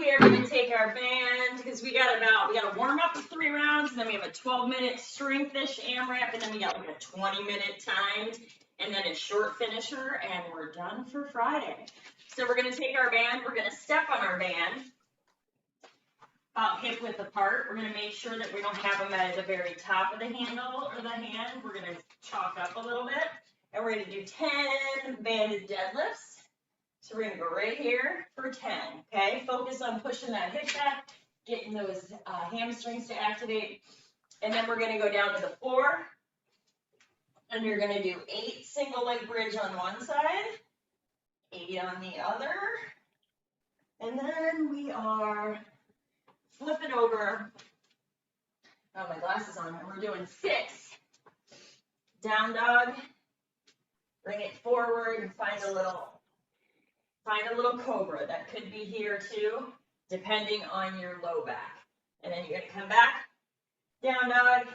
we are going to take our band because we got to warm up for 3 rounds, and then we have a 12-minute strength-ish AMRAP, and then we got like a 20-minute timed, and then a short finisher, and we're done for Friday. So we're going to take our band, we're going to step on our band, about hip width apart. We're going to make sure that we don't have them at the very top of the handle or the hand. We're going to chalk up a little bit, and we're going to do 10 banded deadlifts. So we're going to go right here for 10, okay? Focus on pushing that hip back, getting those hamstrings to activate. And then we're going to go down to the floor. And you're going to do 8 single leg bridge on one side, 8 on the other. And then we are flipping over. Oh, my glasses on. And we're doing 6. Down dog. Bring it forward and find a little cobra. That could be here too, depending on your low back. And then you're going to come back, down dog,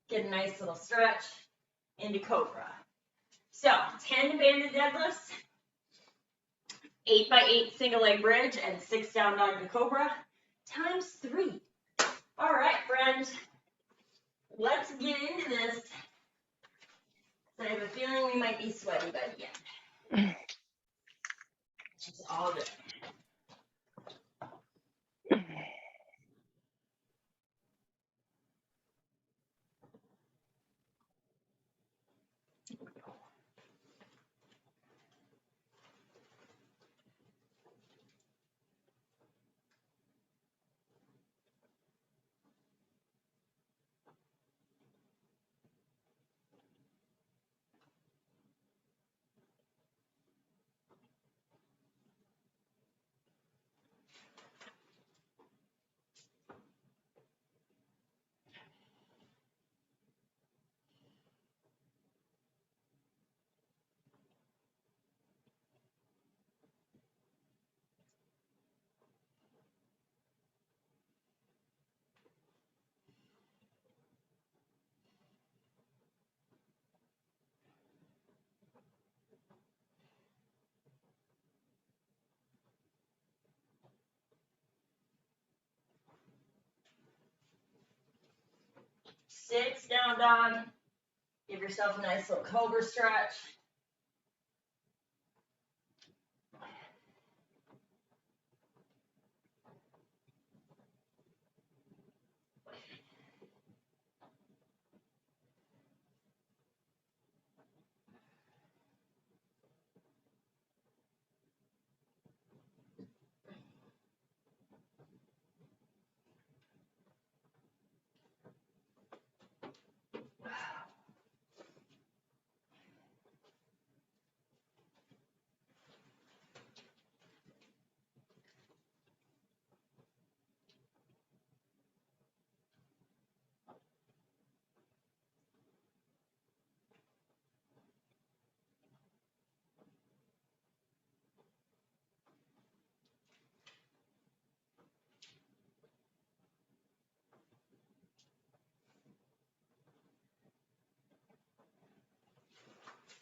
get a nice little stretch into cobra. So 10 banded deadlifts, 8 by 8 single leg bridge, and 6 down dog to cobra, times 3. All right, friends, let's get into this. So I have a feeling we might be sweaty by the end. It's all good. Six down dog. Give yourself a nice little cobra stretch.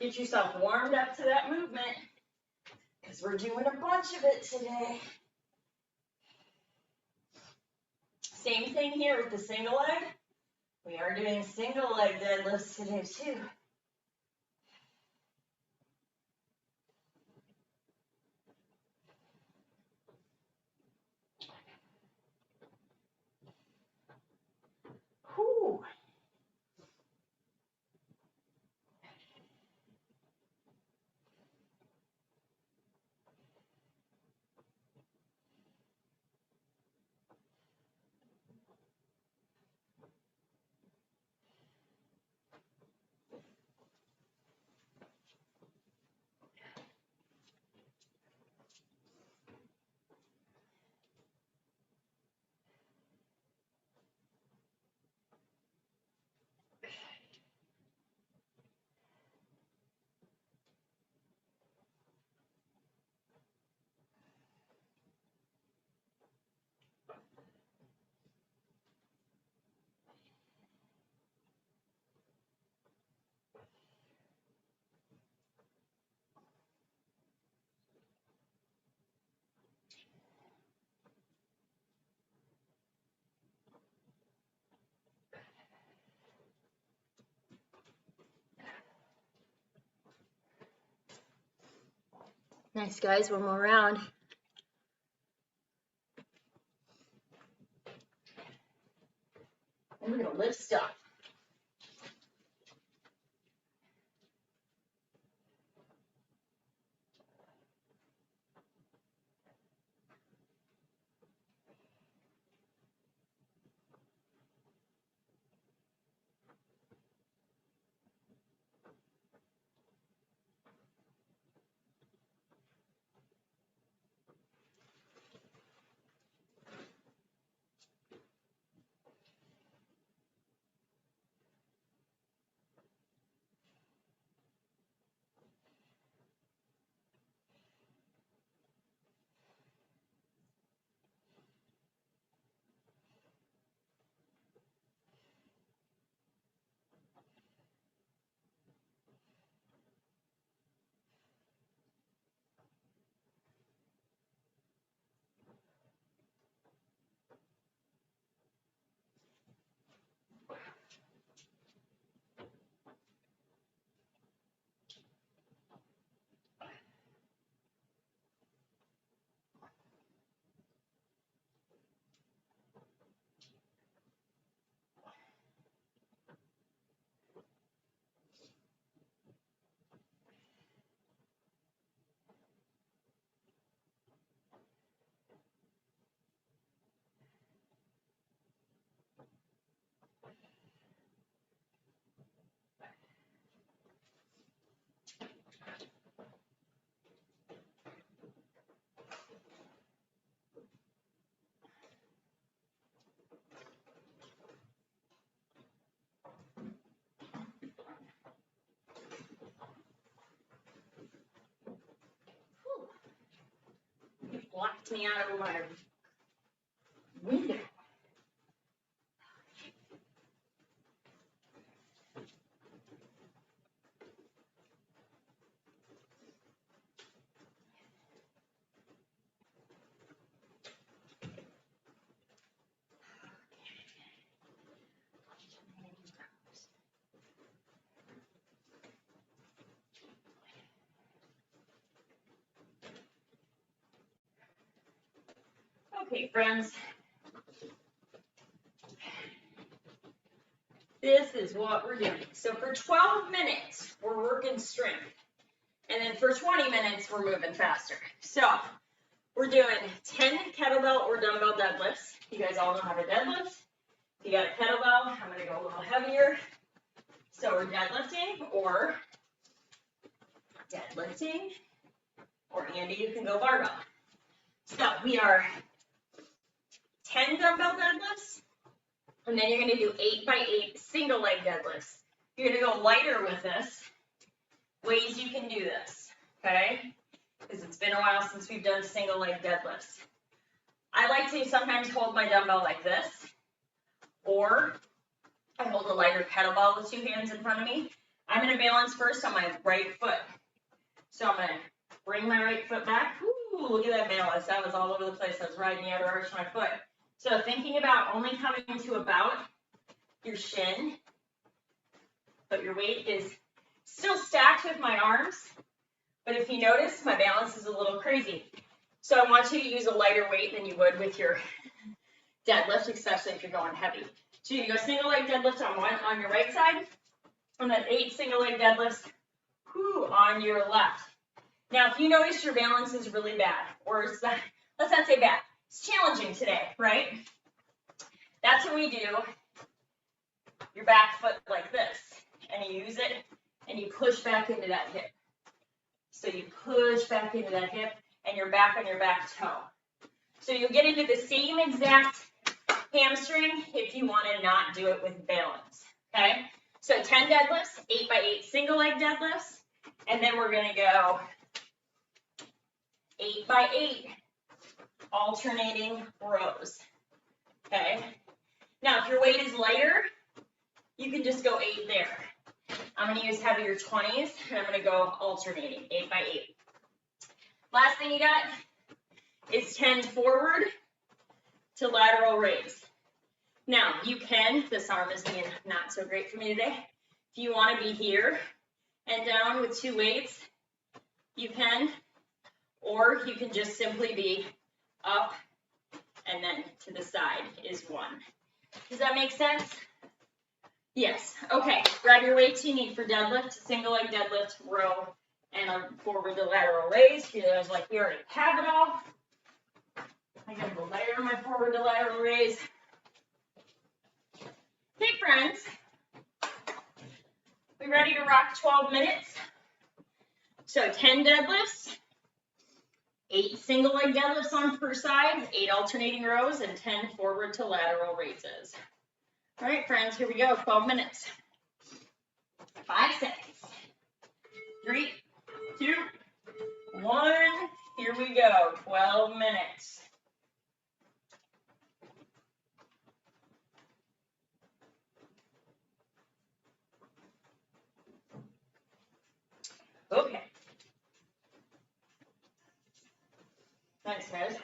Get yourself warmed up to that movement because we're doing a bunch of it today. Same thing here with the single leg. We are doing single leg deadlifts today too. Whew. Nice, guys. One more round. And we're going to lift stuff. You blocked me out of my window. Okay, friends. This is what we're doing. So for 12 minutes, we're working strength. And then for 20 minutes, we're moving faster. So we're doing 10 kettlebell or dumbbell deadlifts. You guys all know how to deadlift. If you got a kettlebell, I'm going to go a little heavier. So we're deadlifting, or Andy, you can go barbell. So we are 10 dumbbell deadlifts, and then you're going to do 8x8 single leg deadlifts. You're going to go lighter with this. Ways you can do this, okay? Because it's been a while since we've done single leg deadlifts. I like to sometimes hold my dumbbell like this, or I hold a lighter kettlebell with 2 hands in front of me. I'm going to balance first on my right foot. So I'm going to bring my right foot back. Ooh, look at that balance. That was all over the place. I was riding the outer arch of my foot. So thinking about only coming to about your shin, but your weight is still stacked with my arms. But if you notice, my balance is a little crazy. So I want you to use a lighter weight than you would with your deadlift, especially if you're going heavy. So you go single leg deadlift on your right side, and then 8 single leg deadlifts on your left. Now, if you notice your balance is really bad, or it's not, let's not say bad, it's challenging today, right? That's when we do your back foot like this, and you use it, and you push back into that hip. So you push back into that hip, and you're back on your back toe. So you'll get into the same exact hamstring if you want to not do it with balance, okay? So 10 deadlifts, 8x8 single leg deadlifts, and then we're going to go 8x8 alternating rows, okay? Now, if your weight is lighter, you can just go 8 there. I'm going to use heavier 20s, and I'm going to go alternating, 8x8. Last thing you got is 10 forward to lateral raise. Now, you can, this arm is being not so great for me today. If you want to be here and down with 2 weights, you can, or you can just simply be up and then to the side is 1. Does that make sense? Yes. Okay. Grab your weights you need for deadlift, single leg deadlift, row, and a forward to lateral raise. Feels like we already have it all. I'm going to layer my forward to lateral raise. Okay, friends. We ready to rock 12 minutes? So 10 deadlifts, 8 single leg deadlifts on per side, 8 alternating rows, and 10 forward to lateral raises. All right, friends, here we go, 12 minutes. 5 seconds. 3, 2, 1. Here we go, 12 minutes. Okay. Thanks, guys.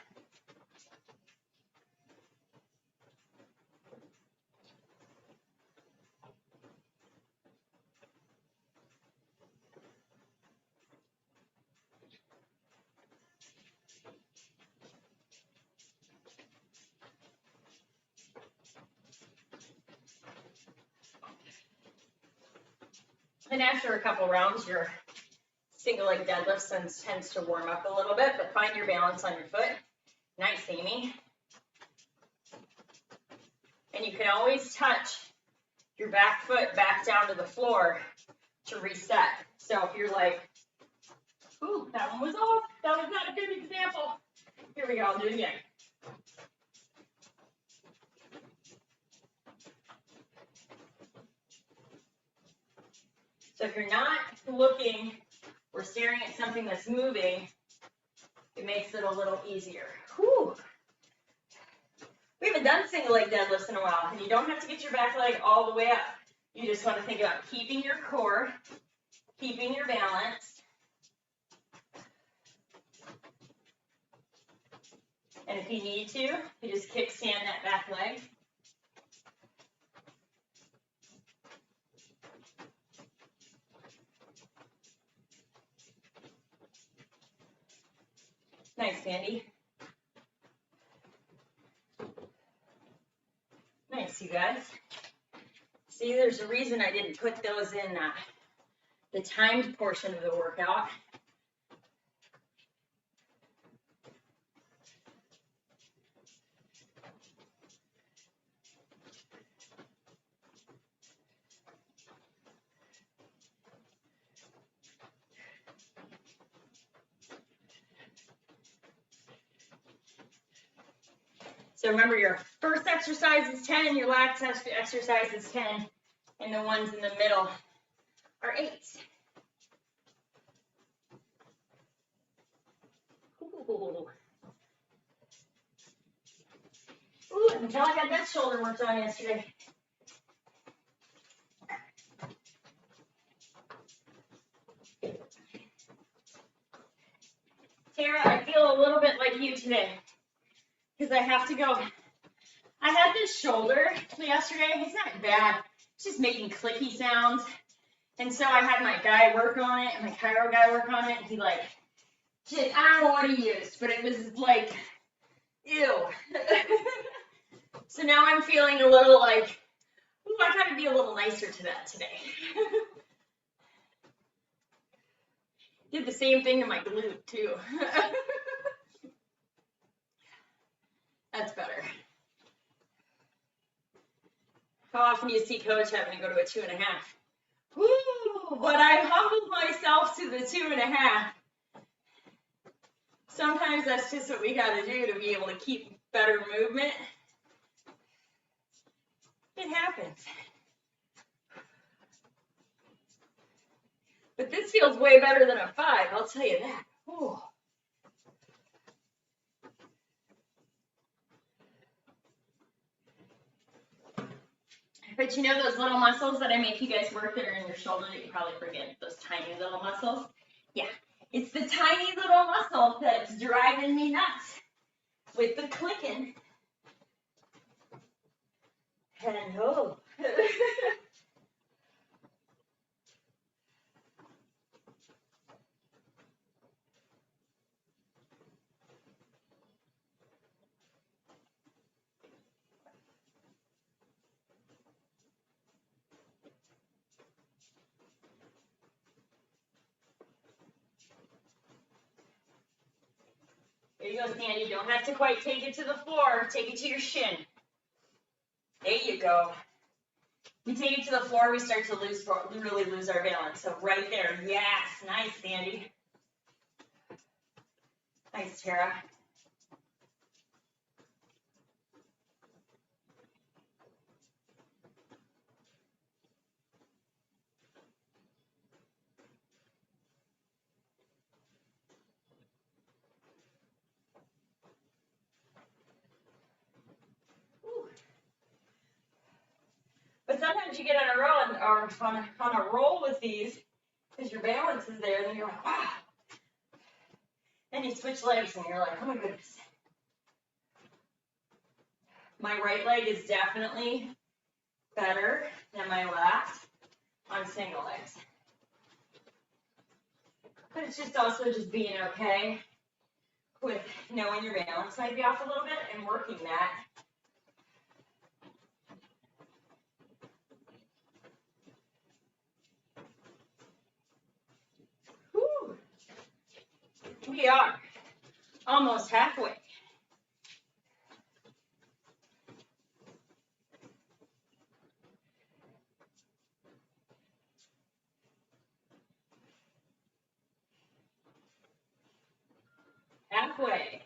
And after a couple rounds, your single leg deadlift tends to warm up a little bit, but find your balance on your foot. Nice, Amy. And you can always touch your back foot back down to the floor to reset. So if you're like, ooh, that one was off, that was not a good example. Here we go, I'll do it again. So if you're not looking or staring at something that's moving, it makes it a little easier. Whew. We haven't done single leg deadlifts in a while, and you don't have to get your back leg all the way up. You just want to think about keeping your core, keeping your balance. And if you need to, you just kickstand that back leg. Nice, Sandy. Nice, you guys. See, there's a reason I didn't put those in the timed portion of the workout. So remember, your first exercise is 10, your last exercise is 10, and the ones in the middle are 8. Ooh, I can tell I got that shoulder worked on yesterday. Tara, I feel a little bit like you today, because I have to go. I had this shoulder yesterday. It's not bad. It's just making clicky sounds. And so I had my guy work on it, and my chiro guy work on it. And he like, shit, I don't know what he used, but it was like, ew. So now I'm feeling a little like, ooh, I gotta be a little nicer to that today. Did the same thing to my glute too. That's better. How often do you see coach having to go to a 2.5? Woo! But I humbled myself to the 2.5. Sometimes that's just what we got to do to be able to keep better movement. It happens. But this feels way better than a 5, I'll tell you that. Ooh. But you know those little muscles that I make you guys work that are in your shoulder that you probably forget, those tiny little muscles? Yeah, it's the tiny little muscle that's driving me nuts with the clicking. And oh. There you go, Sandy. You don't have to quite take it to the floor. Take it to your shin. There you go. We take it to the floor, we start to really lose our balance. So right there, yes, nice, Sandy. Nice, Tara. But sometimes you get on a roll or on a roll with these because your balance is there, and then you're like, wow. Then you switch legs and you're like, oh my goodness. My right leg is definitely better than my left on single legs. But it's just also just being okay with knowing your balance might be off a little bit and working that. Whew. We are almost halfway. Halfway.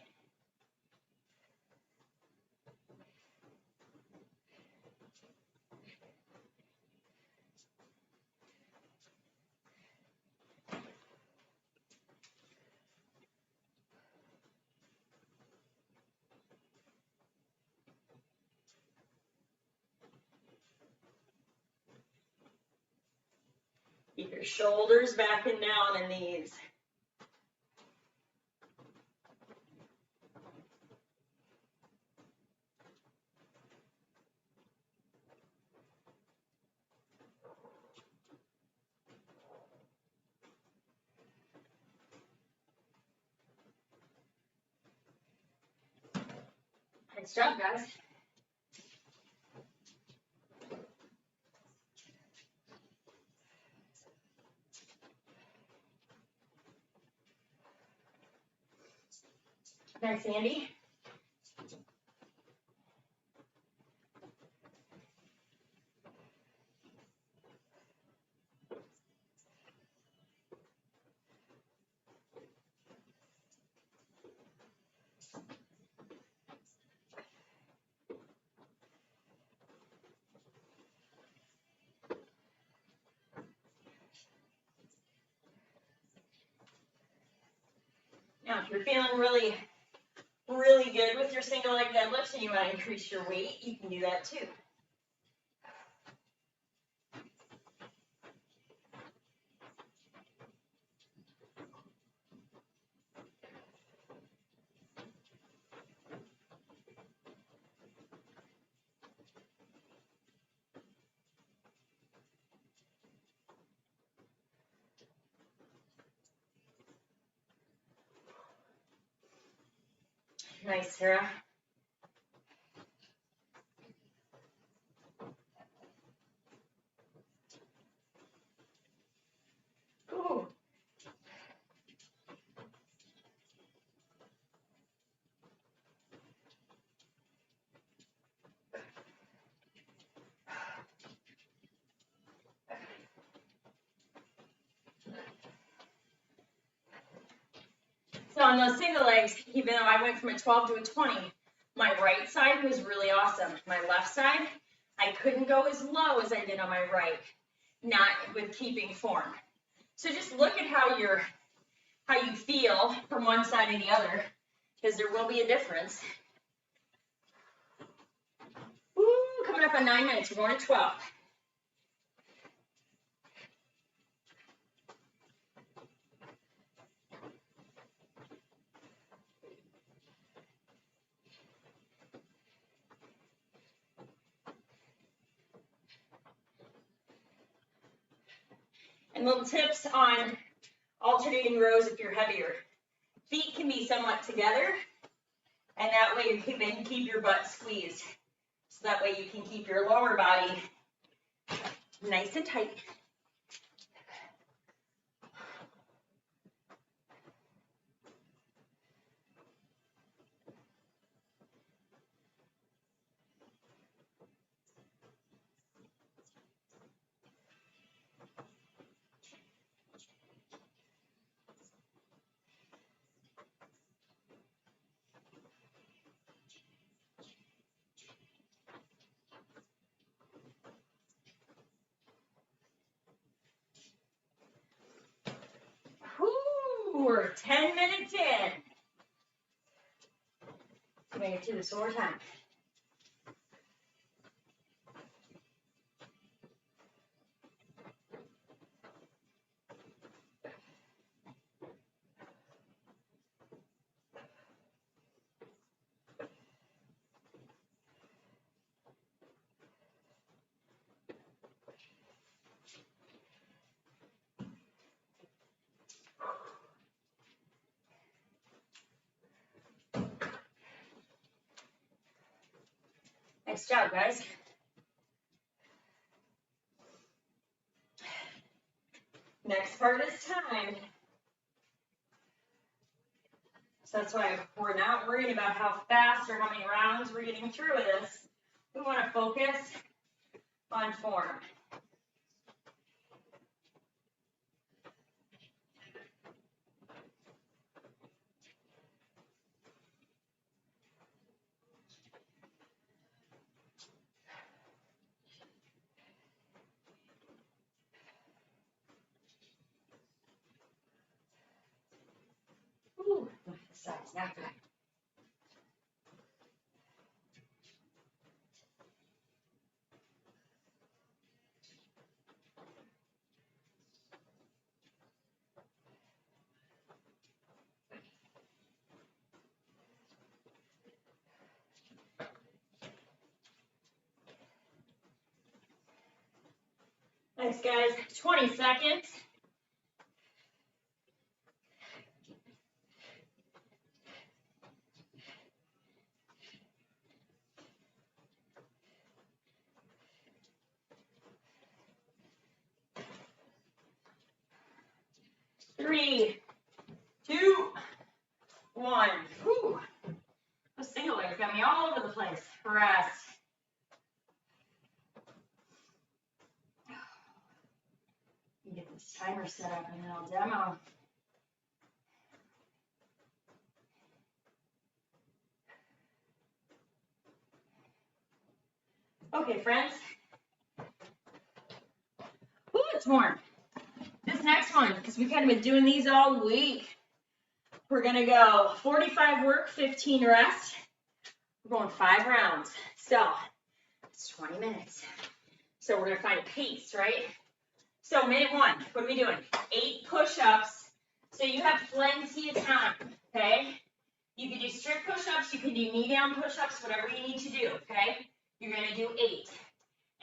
Keep your shoulders back and down in these. Nice job, guys. Nice, Andy. Now, if you're feeling really good with your single leg deadlifts and you want to increase your weight, you can do that too. Nice, Sarah. Ooh. So on those single legs, even though I went from a 12 to a 20, my right side was really awesome. My left side, I couldn't go as low as I did on my right, not with keeping form. So just look at how you feel from one side to the other, because there will be a difference. Woo, coming up on 9 minutes, we're going to 12. And little tips on alternating rows if you're heavier. Feet can be somewhat together, and that way you can keep your butt squeezed. So that way you can keep your lower body nice and tight. we're 10 minutes in. Let me do this one more time. Nice job, guys. Next part is time. So that's why we're not worried about how fast or how many rounds we're getting through with this. We want to focus on form. Ooh, this side's not good. Thanks, guys. 20 seconds. Three, two, one. Whew. Those single legs got me all over the place. Rest. Get this timer set up and then I'll demo. Okay, friends. Ooh, it's warm. This next one, because we've kind of been doing these all week, we're going to go 45 work, 15 rest. We're going 5 rounds. So it's 20 minutes. So we're going to find a pace, right? So minute 1, what are we doing? 8 push-ups. So you have plenty of time, okay? You can do strict push-ups. You can do knee-down push-ups, whatever you need to do, okay? You're going to do 8.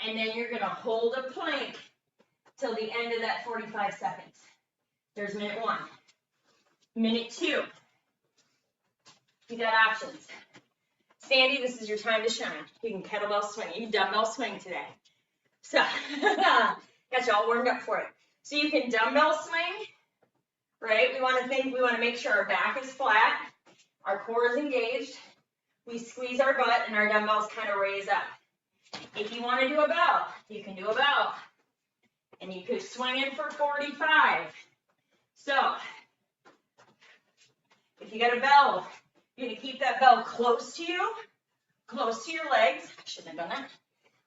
And then you're going to hold a plank till the end of that 45 seconds. There's minute 1. Minute 2. You got options. Sandy, this is your time to shine. You can kettlebell swing. You can dumbbell swing today. So, got you all warmed up for it. So you can dumbbell swing, right? We want to make sure our back is flat, our core is engaged. We squeeze our butt and our dumbbells kind of raise up. If you want to do a bell, you can do a bell. And you could swing it for 45. So, if you got a bell, you're going to keep that bell close to you, close to your legs. I shouldn't have done that.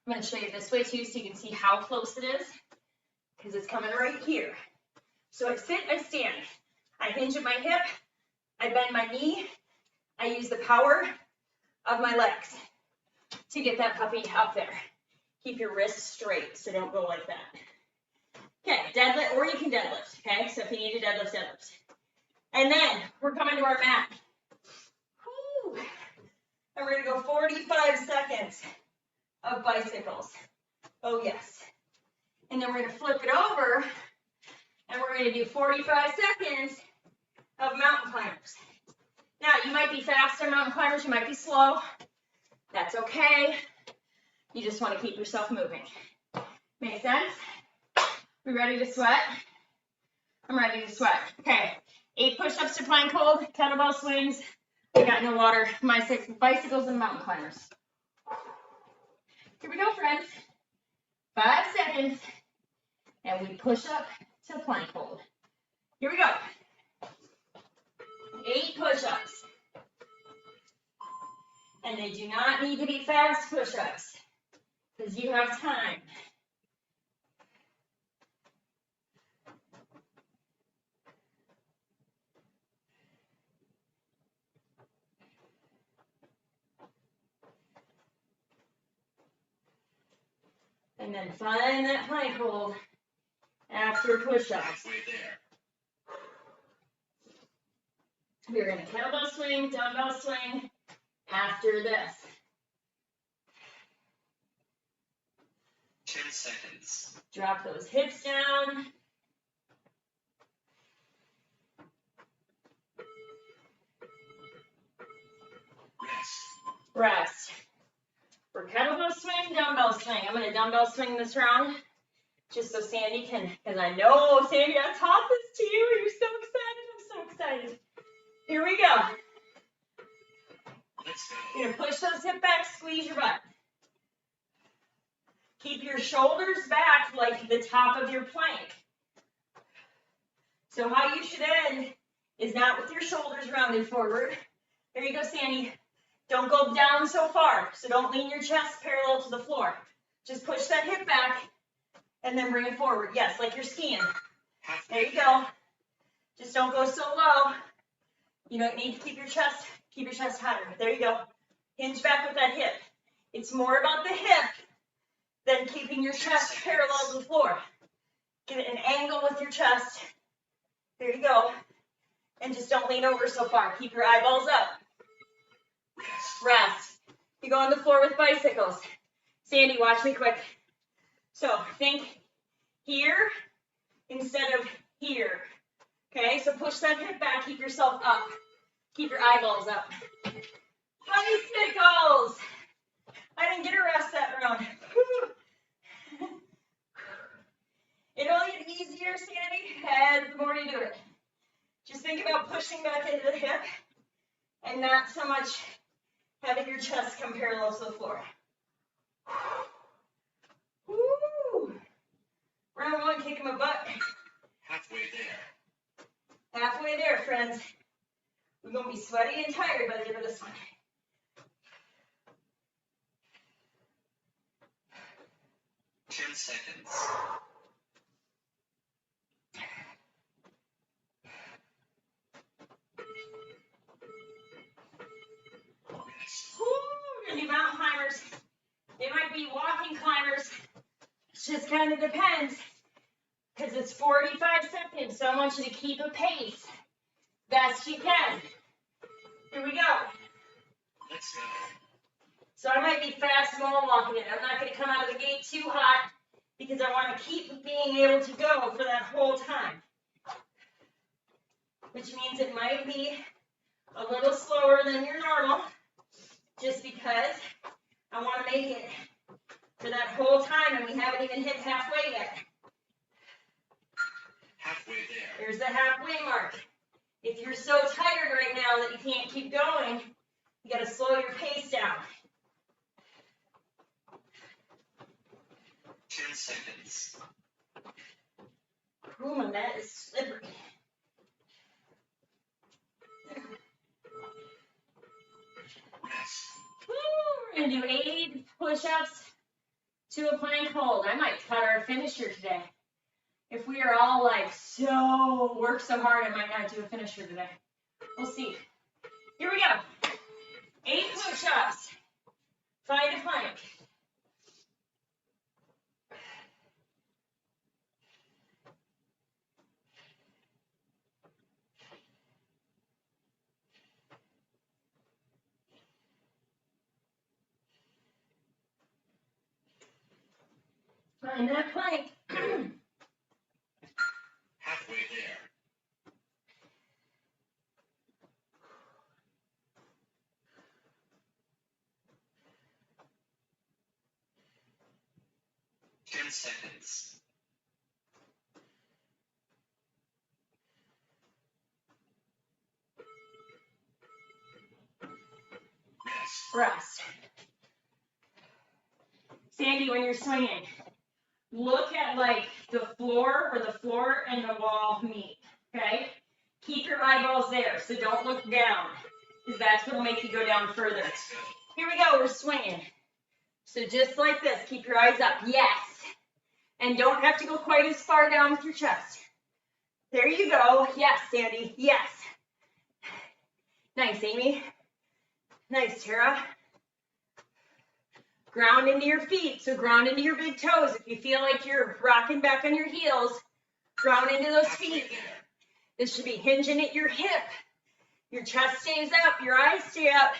I'm going to show you this way too so you can see how close it is, because it's coming right here. So I sit, I stand. I hinge at my hip, I bend my knee, I use the power of my legs to get that puppy up there. Keep your wrists straight, so don't go like that. Okay, deadlift, or you can deadlift, okay? So if you need to deadlift, deadlift. And then we're coming to our mat. Whew. And we're gonna go 45 seconds of bicycles. Oh yes. And then we're gonna flip it over, and we're gonna do 45 seconds of mountain climbers. Now, you might be fast on mountain climbers, you might be slow. That's okay. You just wanna keep yourself moving. Make sense? We ready to sweat? I'm ready to sweat. Okay, 8 push-ups to plank hold, kettlebell swings. We got no water, my 6 bicycles and mountain climbers. Here we go, friends. 5 seconds, and we push up to plank hold. Here we go. 8 push-ups. And they do not need to be fast push-ups, because you have time. And then find that plank hold after push-ups. We're gonna kettlebell swing, dumbbell swing after this. 10 seconds. Drop those hips down. Rest. For kettlebell swing, dumbbell swing. I'm gonna dumbbell swing this round, just so Sandy can, because I know, Sandy, I taught this to you. You're so excited. I'm so excited. Here we go. You're gonna push those hips back, squeeze your butt. Keep your shoulders back like the top of your plank. So how you should end is not with your shoulders rounded forward. There you go, Sandy. Don't go down so far. So don't lean your chest parallel to the floor. Just push that hip back and then bring it forward. Yes, like you're skiing. There you go. Just don't go so low. You don't need to keep your chest higher. There you go. Hinge back with that hip. It's more about the hip than keeping your chest parallel to the floor. Get an angle with your chest. There you go. And just don't lean over so far. Keep your eyeballs up. Rest. You go on the floor with bicycles. Sandy, watch me quick. So think here instead of here. Okay, so push that hip back. Keep yourself up. Keep your eyeballs up. Bicycles. I didn't get a rest that round. It'll get easier, Sandy, as the more you do it. Just think about pushing back into the hip and not so much having your chest come parallel to the floor. Woo! Round one, kicking my butt. Halfway there. Halfway there, friends. We're going to be sweaty and tired by the end of this one. Ten seconds. We're gonna do mountain climbers. They might be walking climbers. It just kind of depends because it's 45 seconds, so I want you to keep a pace best you can. Here we go. Let's go. So I might be fast while walking it. I'm not going to come out of the gate too hot because I want to keep being able to go for that whole time. Which means it might be a little slower than your normal, just because I want to make it for that whole time and we haven't even hit halfway yet. Halfway there. There's the halfway mark. If you're so tired right now that you can't keep going, you got to slow your pace down. 10 seconds. Ooh, my mat is slippery. Woo, we're going to do 8 push-ups to a plank hold. I might cut our finisher today. If we are all like work so hard, I might not do a finisher today. We'll see. Here we go. 8 push-ups. Find a plank. Find that plank. Halfway there. Ten seconds. Rest. Sandy, when you're swinging, look at like the floor where the floor and the wall meet, okay? Keep your eyeballs there, so don't look down, because that's what will make you go down further. Here we go, we're swinging. So just like this, keep your eyes up, yes. And don't have to go quite as far down with your chest. There you go, yes, Sandy, yes. Nice, Amy. Nice, Tara. Ground into your feet, so ground into your big toes. If you feel like you're rocking back on your heels, ground into those feet. This should be hinging at your hip. Your chest stays up, your eyes stay up.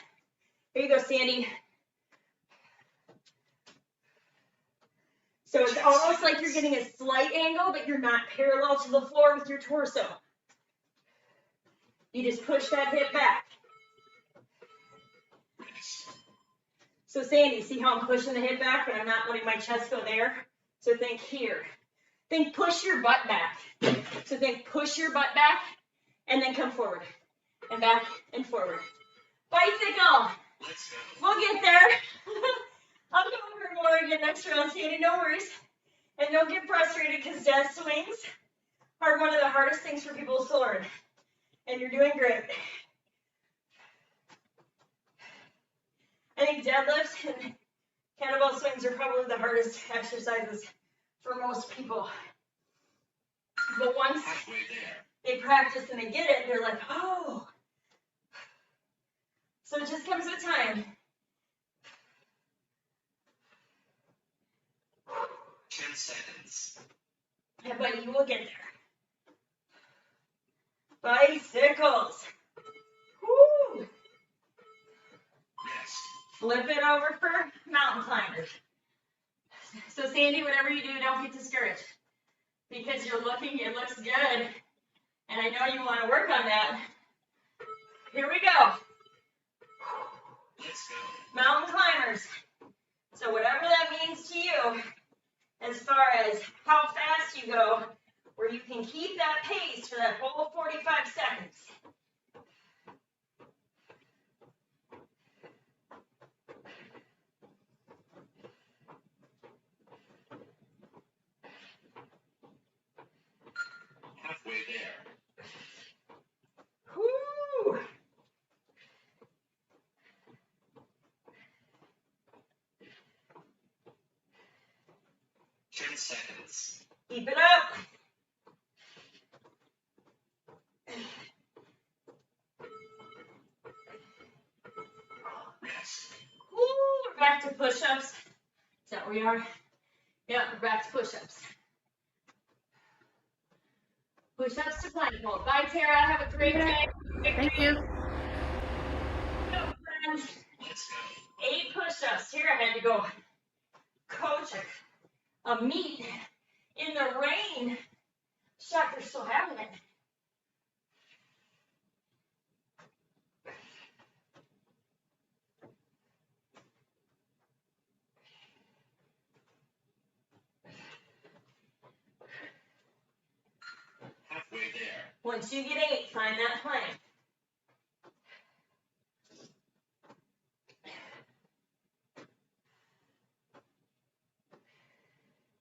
There you go, Sandy. So it's almost like you're getting a slight angle, but you're not parallel to the floor with your torso. You just push that hip back. So Sandy, see how I'm pushing the hip back, but I'm not letting my chest go there? So think here. Think push your butt back. So think push your butt back, and then come forward. And back and forward. Bicycle. We'll get there. I'm going for more again next round, Sandy, no worries. And don't get frustrated because dead swings are one of the hardest things for people to learn. And you're doing great. I think deadlifts and kettlebell swings are probably the hardest exercises for most people. But once they practice and they get it, they're like, oh. So it just comes with time. 10 seconds. Yeah, but you will get there. Bicycles. Woo. Yes. Flip it over for mountain climbers. So Sandy, whatever you do, don't get discouraged. Because you're looking, it looks good. And I know you want to work on that. Here we go. Let's go. Mountain climbers. So whatever that means to you, as far as how fast you go, where you can keep that pace for that whole 45 seconds. Halfway there. Woo! 10 seconds. Keep it up. Rest. Woo! We're back to push-ups. Is that where we are? Yeah, we're back to push-ups. Push-ups to plank hold. Bye, Tara. Have a great day. Thank you. Go, friends. Let's go. 8 push-ups. Here I had to go coach a meet in the rain. Shocked they're still having it. Halfway there. Once you get 8, find that plank.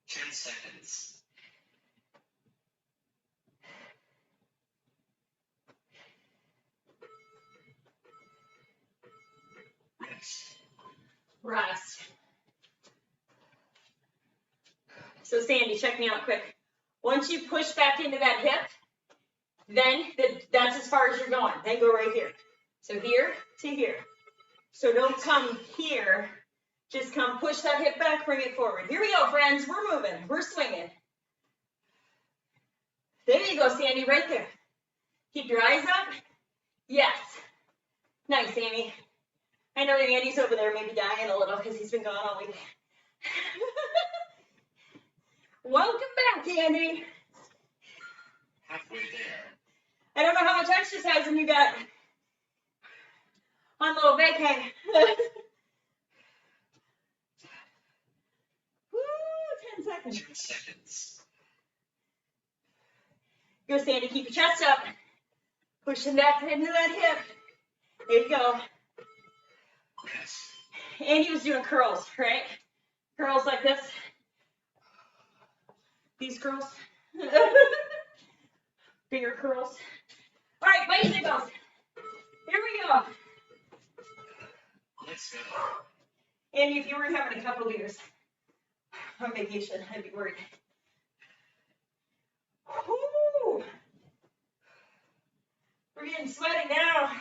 Ten seconds. Rest. Rest. So Sandy, check me out quick. Once you push back into that hip, then that's as far as you're going. Then go right here. So here to here. So don't come here. Just come push that hip back, bring it forward. Here we go, friends. We're moving. We're swinging. There you go, Sandy, right there. Keep your eyes up. Yes. Nice, Amy. I know Andy's over there maybe dying a little because he's been gone all week. Welcome back, Andy. Halfway there. I don't know how much exercising you got on little vacay. Woo, 10 seconds. 10 seconds. Go, Sandy, keep your chest up. Pushing back into that hip. There you go. Rest. Andy was doing curls, right? Curls like this. These curls. Bigger curls. All right, bicycles. Here we go. Let's go. Andy, if you were having a couple of beers on vacation, I'd be worried. Woo! We're getting sweaty now.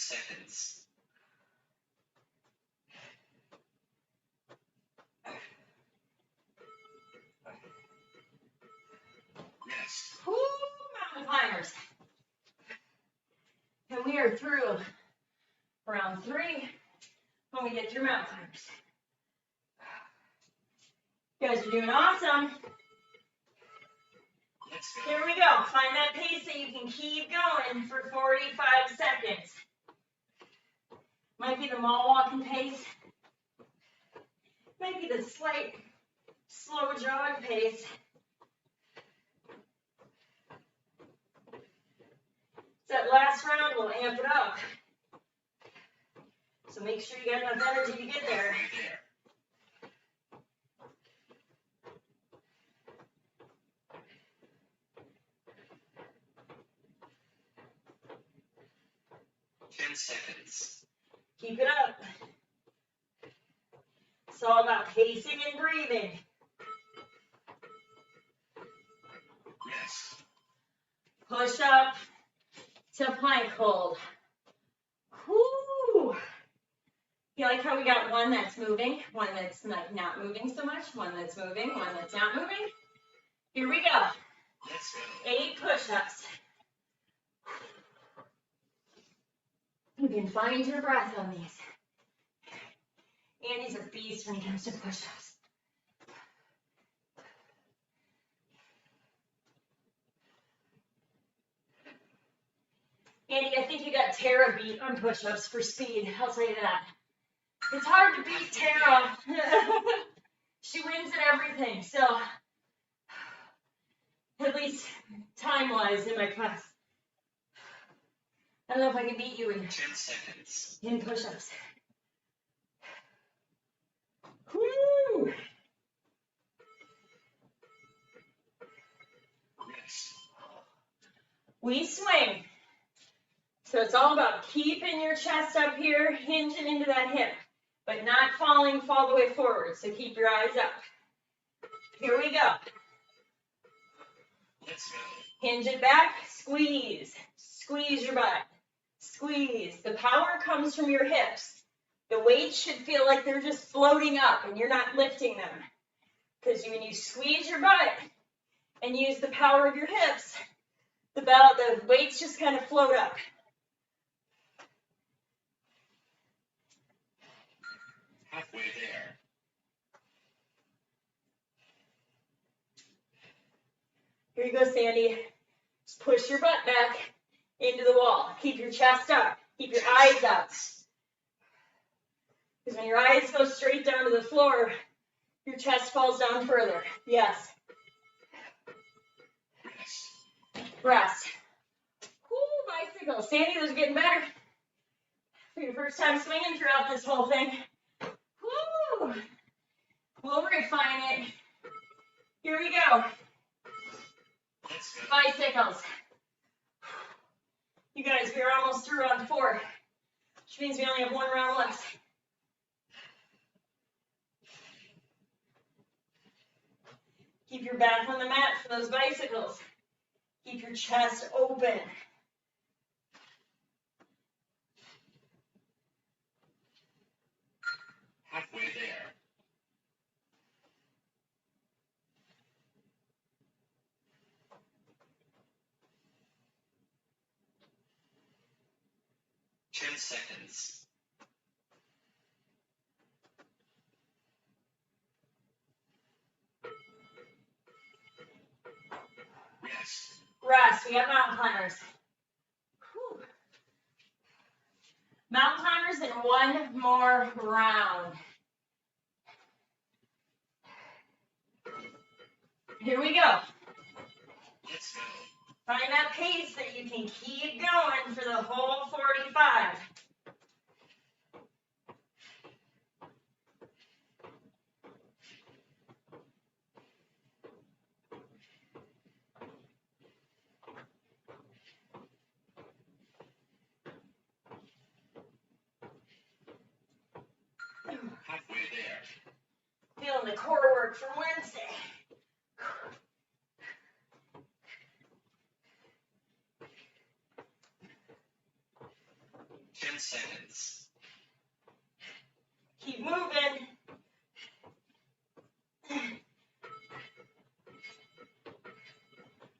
seconds. Rest. Woo, mountain climbers. And we are through round 3 when we get through mountain climbers. You guys are doing awesome. Let's go. Here we go. Find that pace that you can keep going for 45 seconds. Might be the mall walking pace. Might be the slight slow jog pace. That last round will amp it up. So make sure you got enough energy to get there. There. Seconds. Keep it up. It's all about pacing and breathing. Rest. Push up to plank hold. Whoo! You like how we got one that's moving, one that's not moving so much, one that's moving, one that's not moving? Here we go. Let's go. 8 push-ups. You can find your breath on these. Andy's a beast when it comes to push-ups. Andy, I think you got Tara beat on push-ups for speed. I'll tell you that. It's hard to beat Tara. She wins at everything, so at least time-wise in my class. I don't know if I can beat you in 10 seconds. in push-ups. Woo! Rest. We swing. So it's all about keeping your chest up here, hinging into that hip, but not falling all the way forward. So keep your eyes up. Here we go. Let's go. Hinge it back, squeeze. Squeeze your butt. Squeeze. The power comes from your hips. The weights should feel like they're just floating up and you're not lifting them. Because when you squeeze your butt and use the power of your hips, the weights just kind of float up. Halfway there. Here you go, Sandy. Just push your butt back into the wall. Keep your chest up. Keep your eyes up. Because when your eyes go straight down to the floor, your chest falls down further. Yes. Rest. Rest. Woo, bicycle. Sandy, those are getting better. For your first time swinging throughout this whole thing. Woo! We'll refine it. Here we go. Let's go. Bicycles. You guys, we are almost through round 4, which means we only have 1 round left. Keep your back on the mat for those bicycles. Keep your chest open. Halfway there. Ten seconds. Rest. Rest. We got mountain climbers. Whew. Mountain climbers in 1 more round. Here we go. Let's go. Find that pace that you can keep going for the whole 45. Halfway there. Feeling the core work from Wednesday. 10 seconds. Keep moving.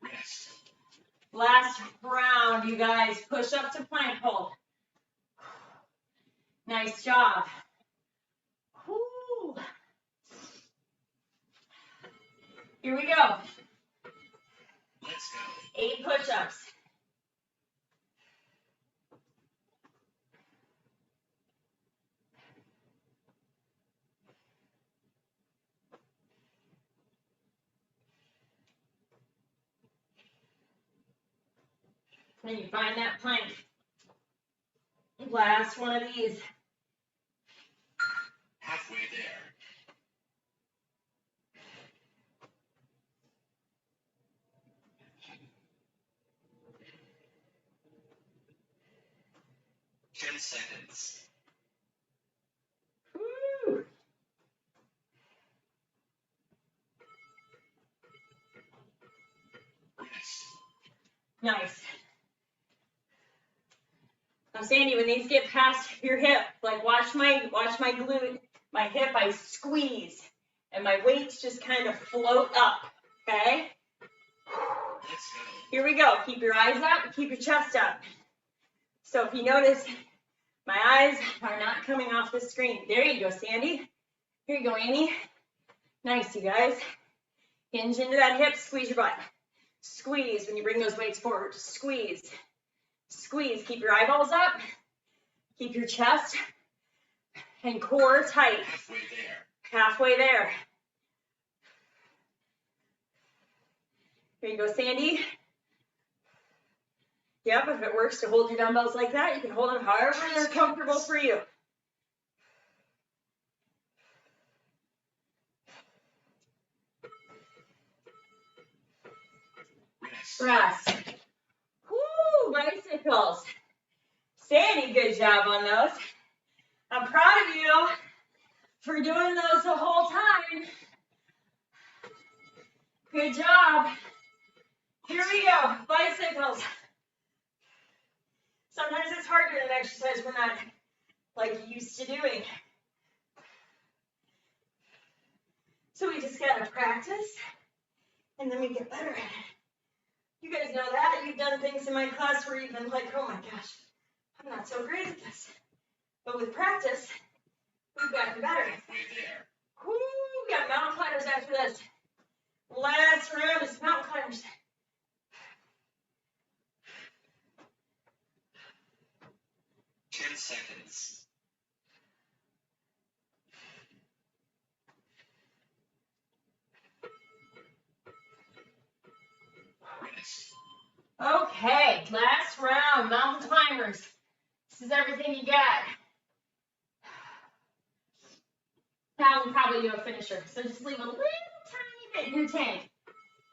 Rest. Last round, you guys. Push up to plank hold. Nice job. Woo. Here we go. Let's go. 8 push-ups. Then you find that plank. Last one of these. Halfway there. Ten seconds. Woo. Rest. Nice. Now, Sandy, when these get past your hip, like watch my glute, my hip, I squeeze, and my weights just kind of float up, okay? Let's go. Here we go. Keep your eyes up, keep your chest up. So if you notice, my eyes are not coming off the screen. There you go, Sandy. Here you go, Annie. Nice, you guys. Hinge into that hip, squeeze your butt. Squeeze when you bring those weights forward. Squeeze. Squeeze. Keep your eyeballs up. Keep your chest and core tight. Halfway there. Halfway there. Here you go, Sandy. Yep, if it works to hold your dumbbells like that, you can hold them however they're comfortable for you. Rest. Rest. Woo, bicycles. Sandy, good job on those. I'm proud of you for doing those the whole time. Good job. Here we go, bicycles. Sometimes it's hard doing an exercise we're not like used to doing. So we just gotta practice and then we get better at it. You guys know that. You've done things in my class where you've been like, oh my gosh, I'm not so great at this. But with practice, we've gotten better. Halfway there. Woo, we got mountain climbers after this. Last round is mountain climbers. Ten seconds. Rest. Okay, last round, mountain climbers. This is everything you got. Now we'll probably do a finisher. So just leave a little tiny bit in your tank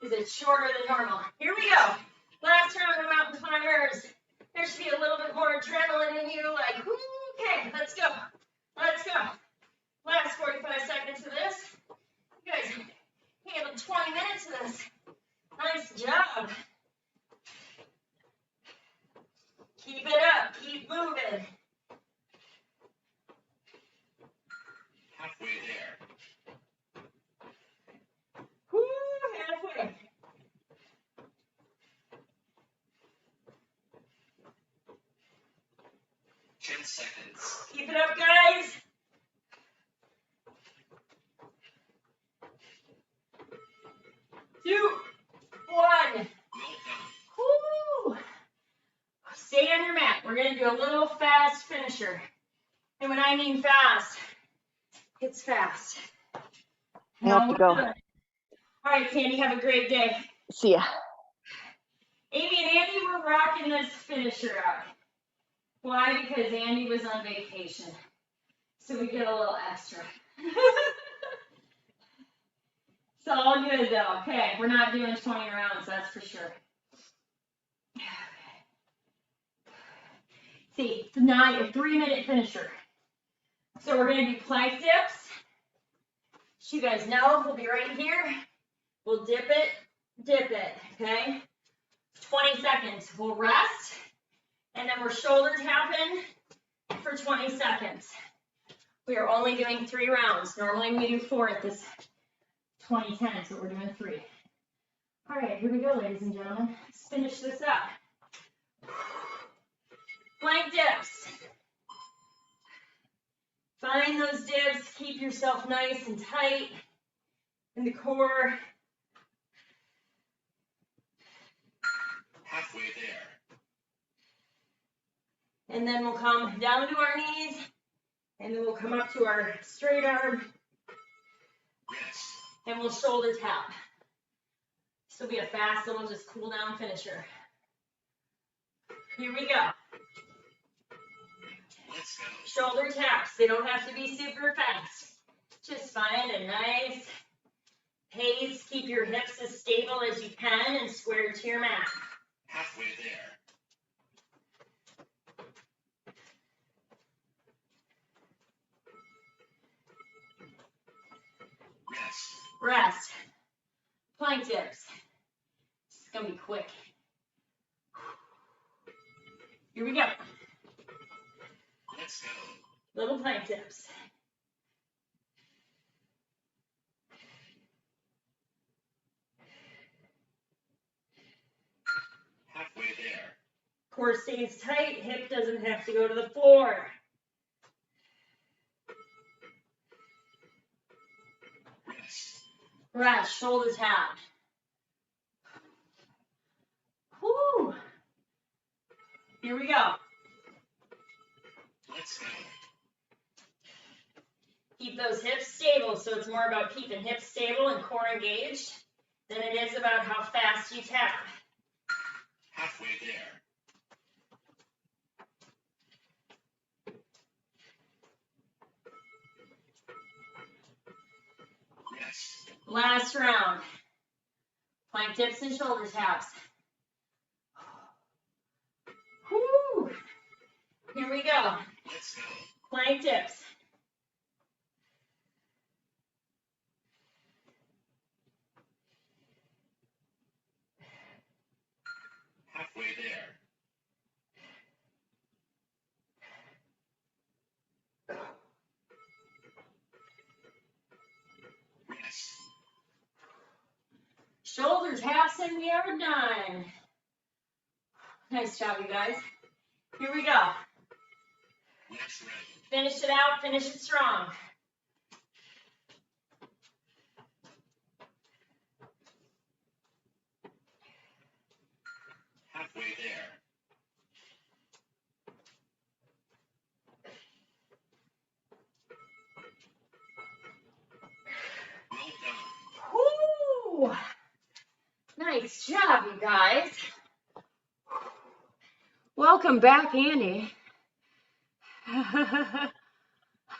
because it's shorter than normal. Here we go. Last round of mountain climbers. There should be a little bit more adrenaline in you. Like, okay, let's go. Let's go. Last 45 seconds of this. You guys handled 20 minutes of this. Nice job. Keep it up. Keep moving. Halfway there. Woo, halfway. Ten seconds. Keep it up, guys. Two, one. Well done. Woo. Stay on your mat. We're going to do a little fast finisher. And when I mean fast, it's fast. I have to go. All right, Sandy, have a great day. See ya. Amy and Andy were rocking this finisher out. Why? Because Andy was on vacation. So we get a little extra. It's all good though. Okay, we're not doing 20 rounds, that's for sure. See, it's not a 3-minute finisher. So we're gonna do plank dips. You guys know, we'll be right here. We'll dip it, okay? 20 seconds, we'll rest, and then we're shoulder tapping for 20 seconds. We are only doing 3 rounds. Normally we do 4 at this 20-10, so we're doing 3. All right, here we go, ladies and gentlemen. Let's finish this up. Plank dips. Find those dips. Keep yourself nice and tight in the core. Halfway there. And then we'll come down to our knees, and then we'll come up to our straight arm, Rest. and we'll shoulder tap. This will be a fast little just cool down finisher. Here we go. Let's go. Shoulder taps. They don't have to be super fast. Just find a nice pace. Keep your hips as stable as you can and square to your mat. Halfway there. Rest. Rest. Plank dips. It's going to be quick. Here we go. Let's go. Little plank dips. Halfway there. Core stays tight. Hip doesn't have to go to the floor. Rest. Rest. Shoulder tap. Whoo. Here we go. Let's go. Keep those hips stable. So it's more about keeping hips stable and core engaged than it is about how fast you tap. Halfway there. Rest. Last round. Plank dips and shoulder taps. Whoo. Here we go. Let's go. Plank dips. Halfway there. Rest. Shoulder taps and we are done. Nice job, you guys. Here we go. Let's ready. Finish it out, finish it strong. Halfway there. Well done. Woo! Nice job, you guys. Welcome back, Andy.